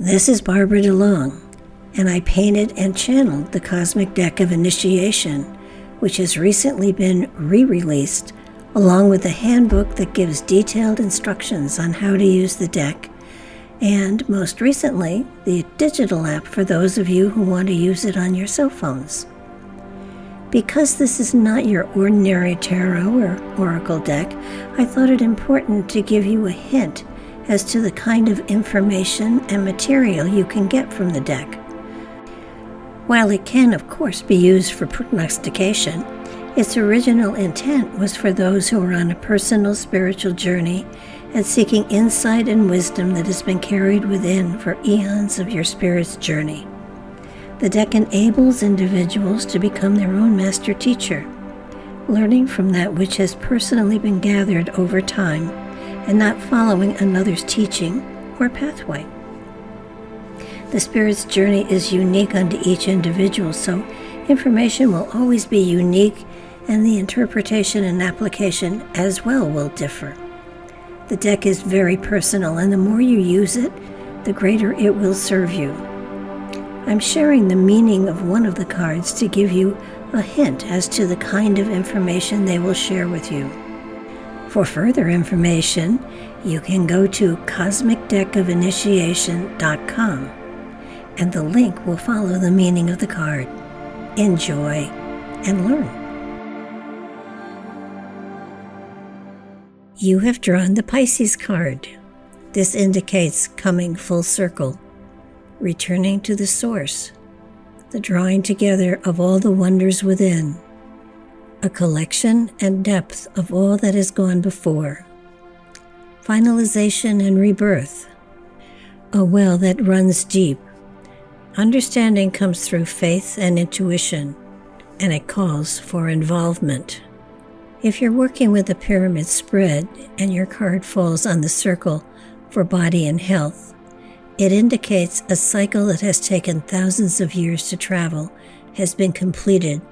This is Barbara DeLong, and I painted and channeled the Cosmic Deck of Initiation, which has recently been re-released, along with a handbook that gives detailed instructions on how to use the deck, and most recently, the digital app for those of you who want to use it on your cell phones. Because this is not your ordinary tarot or oracle deck, I thought it important to give you a hint as to the kind of information and material you can get from the deck. While it can, of course, be used for prognostication, its original intent was for those who are on a personal spiritual journey and seeking insight and wisdom that has been carried within for eons of your spirit's journey. The deck enables individuals to become their own master teacher, learning from that which has personally been gathered over time and not following another's teaching or pathway. The spirit's journey is unique unto each individual, so information will always be unique, and the interpretation and application as well will differ. The deck is very personal, and the more you use it, the greater it will serve you. I'm sharing the meaning of one of the cards to give you a hint as to the kind of information they will share with you. For further information, you can go to cosmicdeckofinitiation.com, and the link will follow the meaning of the card. Enjoy and learn. You have drawn the Pisces card. This indicates coming full circle, returning to the source, the drawing together of all the wonders within, a collection and depth of all that has gone before, finalization and rebirth, a well that runs deep. Understanding comes through faith and intuition, and it calls for involvement. If you're working with a pyramid spread and your card falls on the circle for body and health, it indicates a cycle that has taken thousands of years to travel has been completed,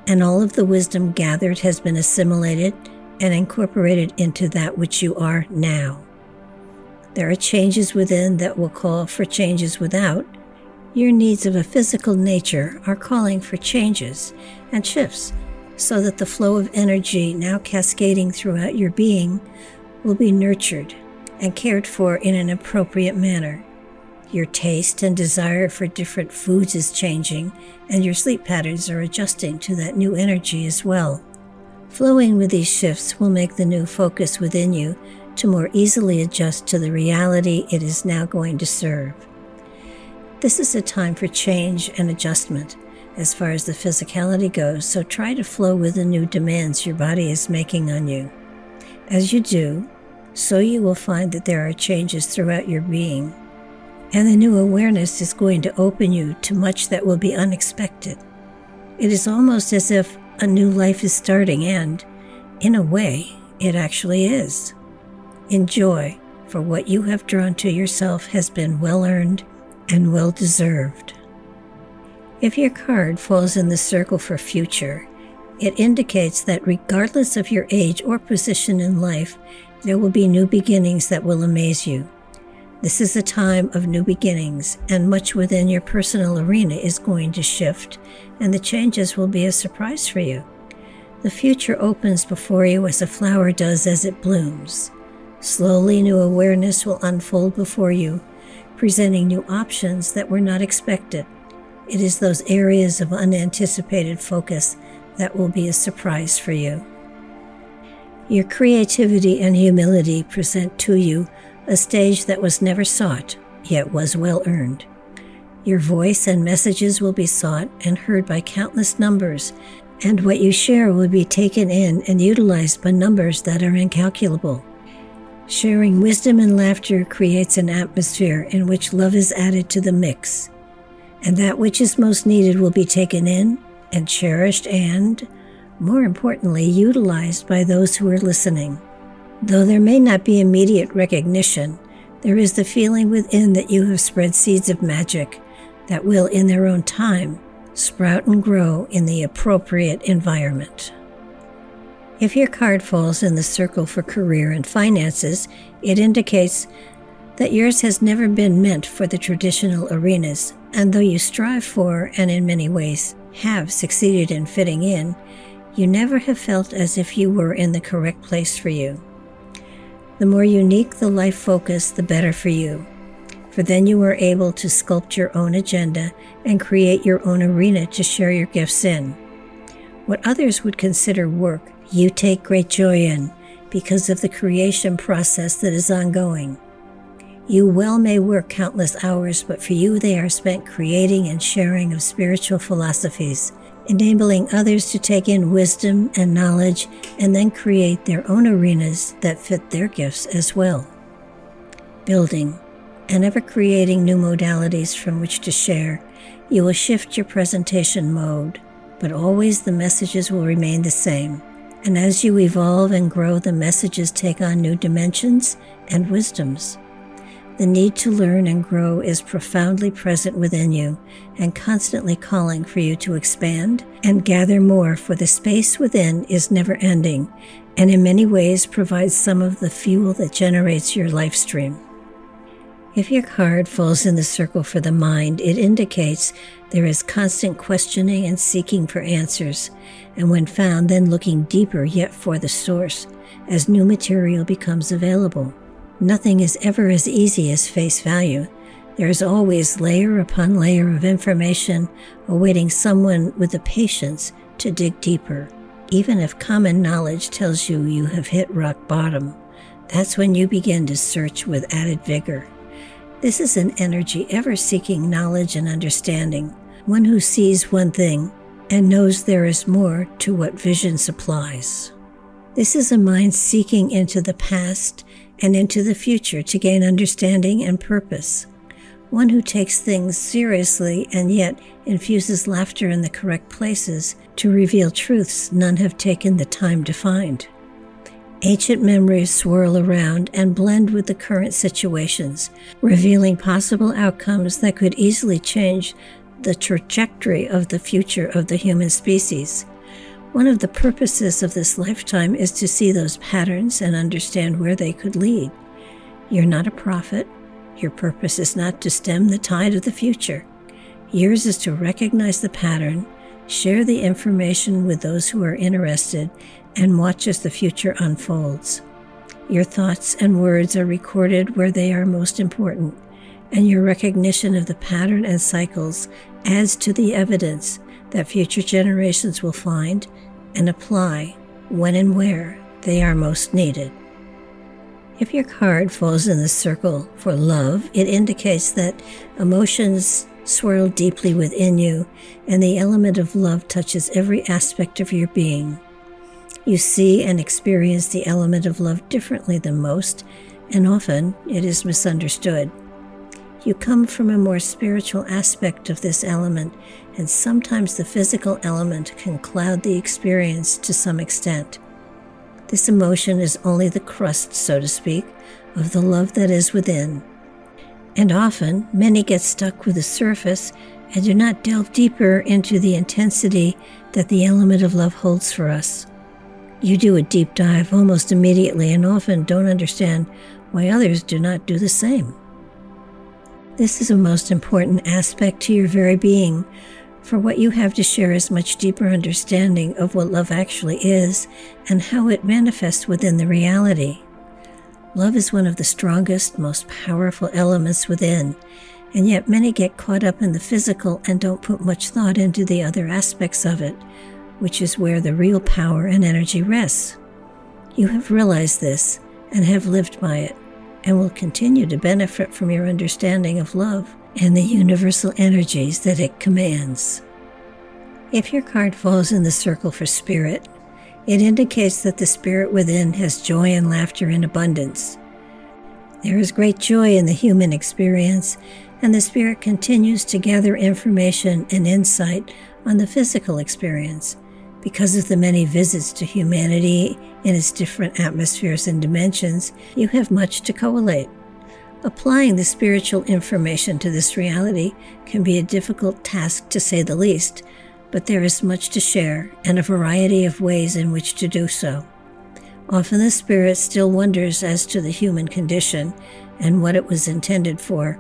and all of the wisdom gathered has been assimilated and incorporated into that which you are now. There are changes within that will call for changes without. Your needs of a physical nature are calling for changes and shifts, so that the flow of energy now cascading throughout your being will be nurtured and cared for in an appropriate manner. Your taste and desire for different foods is changing, and your sleep patterns are adjusting to that new energy as well. Flowing with these shifts will make the new focus within you to more easily adjust to the reality it is now going to serve. This is a time for change and adjustment as far as the physicality goes, so try to flow with the new demands your body is making on you. As you do, so you will find that there are changes throughout your being, and the new awareness is going to open you to much that will be unexpected. It is almost as if a new life is starting, and, in a way, it actually is. Enjoy, for what you have drawn to yourself has been well-earned and well-deserved. If your card falls in the circle for future, it indicates that regardless of your age or position in life, there will be new beginnings that will amaze you. This is a time of new beginnings, and much within your personal arena is going to shift, and the changes will be a surprise for you. The future opens before you as a flower does as it blooms. Slowly, new awareness will unfold before you, presenting new options that were not expected. It is those areas of unanticipated focus that will be a surprise for you. Your creativity and humility present to you a stage that was never sought, yet was well earned. Your voice and messages will be sought and heard by countless numbers, and what you share will be taken in and utilized by numbers that are incalculable. Sharing wisdom and laughter creates an atmosphere in which love is added to the mix, and that which is most needed will be taken in and cherished and, more importantly, utilized by those who are listening. Though there may not be immediate recognition, there is the feeling within that you have spread seeds of magic that will, in their own time, sprout and grow in the appropriate environment. If your card falls in the circle for career and finances, it indicates that yours has never been meant for the traditional arenas, and though you strive for, and in many ways have succeeded in fitting in, you never have felt as if you were in the correct place for you. The more unique the life focus, the better for you, for then you are able to sculpt your own agenda and create your own arena to share your gifts in. What others would consider work, you take great joy in because of the creation process that is ongoing. You well may work countless hours, but for you they are spent creating and sharing of spiritual philosophies, enabling others to take in wisdom and knowledge and then create their own arenas that fit their gifts as well. Building and ever creating new modalities from which to share, you will shift your presentation mode, but always the messages will remain the same. And as you evolve and grow, the messages take on new dimensions and wisdoms. The need to learn and grow is profoundly present within you and constantly calling for you to expand and gather more, for the space within is never ending and in many ways provides some of the fuel that generates your life stream. If your card falls in the circle for the mind, it indicates there is constant questioning and seeking for answers, and when found, then looking deeper yet for the source as new material becomes available. Nothing is ever as easy as face value. There is always layer upon layer of information awaiting someone with the patience to dig deeper. Even if common knowledge tells you you have hit rock bottom, that's when you begin to search with added vigor. This is an energy ever seeking knowledge and understanding, one who sees one thing and knows there is more to what vision supplies. This is a mind seeking into the past and into the future to gain understanding and purpose, one who takes things seriously and yet infuses laughter in the correct places to reveal truths none have taken the time to find. Ancient memories swirl around and blend with the current situations, revealing possible outcomes that could easily change the trajectory of the future of the human species. One of the purposes of this lifetime is to see those patterns and understand where they could lead. You're not a prophet. Your purpose is not to stem the tide of the future. Yours is to recognize the pattern, share the information with those who are interested, and watch as the future unfolds. Your thoughts and words are recorded where they are most important, and your recognition of the pattern and cycles adds to the evidence that future generations will find and apply when and where they are most needed. If your card falls in the circle for love, it indicates that emotions swirl deeply within you, and the element of love touches every aspect of your being. You see and experience the element of love differently than most, and often it is misunderstood. You come from a more spiritual aspect of this element, and sometimes the physical element can cloud the experience to some extent. This emotion is only the crust, so to speak, of the love that is within. And often, many get stuck with the surface and do not delve deeper into the intensity that the element of love holds for us. You do a deep dive almost immediately and often don't understand why others do not do the same. This is a most important aspect to your very being, for what you have to share is much deeper understanding of what love actually is and how it manifests within the reality. Love is one of the strongest, most powerful elements within, and yet many get caught up in the physical and don't put much thought into the other aspects of it, which is where the real power and energy rests. You have realized this and have lived by it, and will continue to benefit from your understanding of love and the universal energies that it commands. If your card falls in the circle for spirit, it indicates that the spirit within has joy and laughter in abundance. There is great joy in the human experience, and the spirit continues to gather information and insight on the physical experience. Because of the many visits to humanity in its different atmospheres and dimensions, you have much to collate. Applying the spiritual information to this reality can be a difficult task, to say the least, but there is much to share and a variety of ways in which to do so. Often the spirit still wonders as to the human condition and what it was intended for,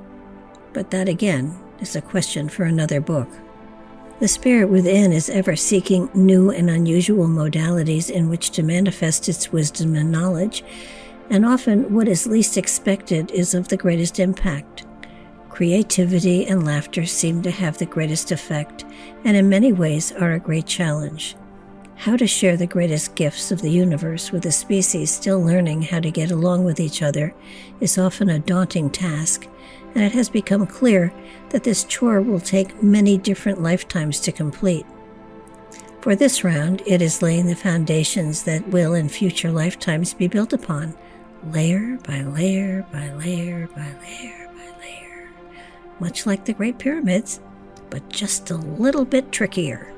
but that again is a question for another book. The spirit within is ever seeking new and unusual modalities in which to manifest its wisdom and knowledge, and often what is least expected is of the greatest impact. Creativity and laughter seem to have the greatest effect, and in many ways are a great challenge. How to share the greatest gifts of the universe with a species still learning how to get along with each other is often a daunting task, and it has become clear that this chore will take many different lifetimes to complete. For this round, it is laying the foundations that will in future lifetimes be built upon, layer by layer by layer by layer by layer, much like the Great Pyramids, but just a little bit trickier.